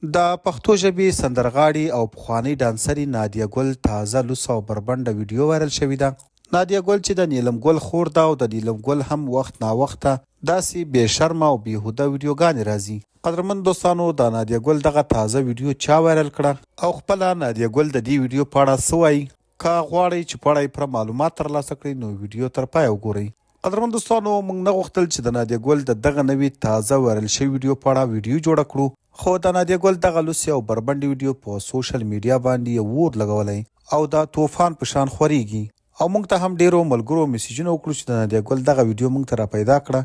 د پښتو ژبې سندرغاړې او پخوانۍ ډانسرې نادیه ګل تازه لوڅه او بربنډه ویډیو وایرل شوې ده. نادیه ګل چې د نیلم ګل خور ده او د نیلم ګل هم وخت ناوخته داسې بې شرمه او بیهوده ویډیوګانې راځي. قدرمن دوستانو، د نادیه ګل دغه تازه ویډیو چا وایرل کړه او خپله نادیه ګل د دې ویډیو په اړه څه وایي؟ که غواړئ چې په اړه یې پوره معلومات ترلاسه کړئ نو ویډیو تر پایه وګورئ. قدرمن دوستانو، موږ نه غوښتل چې د نادیه ګل د دغه نوې تازه وایرل شوې ویډیو په اړه ویډیو جوړه کړو، خو د نادیه ګل دغه لوڅې او بربنډې ویډیو په سوشل میډیا باندې یو اور لګولی او د طوفان په شان خورېږي او موږ ته هم ډیرو ملګرو میسیجونه وکړو چې د نادیه ګل دغه ویډیو موږ ته را پیدا کړه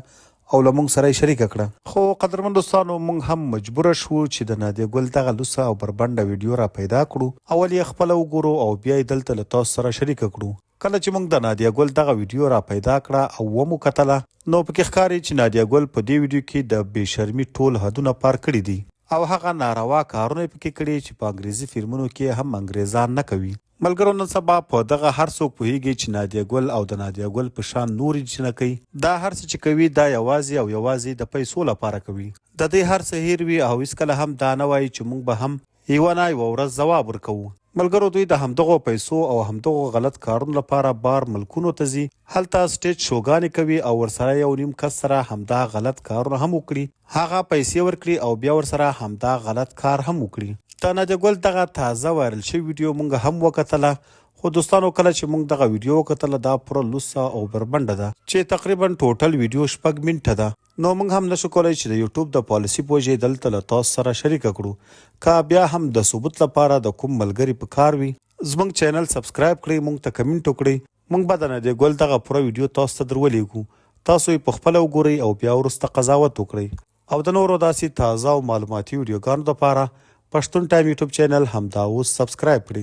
او له موږ سره یې شریکه کړه. خو قدرمن دوستانو، موږ هم مجبوره شو چې د نادیه ګل دغه لوڅه او بربنډه ویډیو را پیدا کړو، اول یې خپله وګورو او بیا یې دلته له تاسو سره شریکه کړو. کله چې موږ د نادیه ګل دغه ویډیو را پیدا کړه او ومو کتله نو پکې ښکاري چې نادیه ګل په دې ویډیو کې د بې شرمي ټول حدونه پار کړي دي او هغه ناروا کارونه یې پکې کړي چې په انګریزي فلمونو کې هم انګریزان نه کوي. ملګرو، نن سبا په دغه هر څوک پوهیږي چې نادیه ګل او د نادیه ګل په شان نورې جنکۍ دا هر څه چې کوي دا یوازې او یوازې د پیسو لپاره کوي. د دې هر څه هیر وي او هیڅکله هم دا نه وایي چې موږ به هم یوه نه یوه ورځ ځواب ورکوو. ملګرو، دوی د همدغو پیسو او همدغو غلط کارونو لپاره بار ملکونو ته ځي، هلته سټیج شوګانې کوي او ورسره یو نیم کس سره همدا غلط کارونه هم وکړي، هغه پیسې ورکړي او بیا ورسره همدا غلط کار هم وکړي. د نادیه ګل دغه تازه وایرل شوې ویډیو موږ هم وکتله، خو دوستانو کله چې موږ دغه ویډیو وکتله دا پوره لوڅه او بربنډه ده چې تقریبا ټوټل ویډیو 6 منټه ده. نو موږ هم نشو کولی چې د یوټیوب د پالیسي په وجې دلته له تاسو سره شریکه کړو. که بیا هم د ثبوت لپاره د کوم ملګري په کار وي زموږ چینل سبسکرایب کړئ، موږ ته کمنټ وکړئ، موږ به د نادیه ګل دغه پوره ویډیو تاسو ته درولېږو، تاسو یې پخپله وګورئ او بیا وروسته قضاوت وکړئ. او د نورو داسې تازه او معلوماتي ویډیوګانو دپاره پښتون ټایم یوټیوب چینل همدا اوس سبسکرایب کړئ.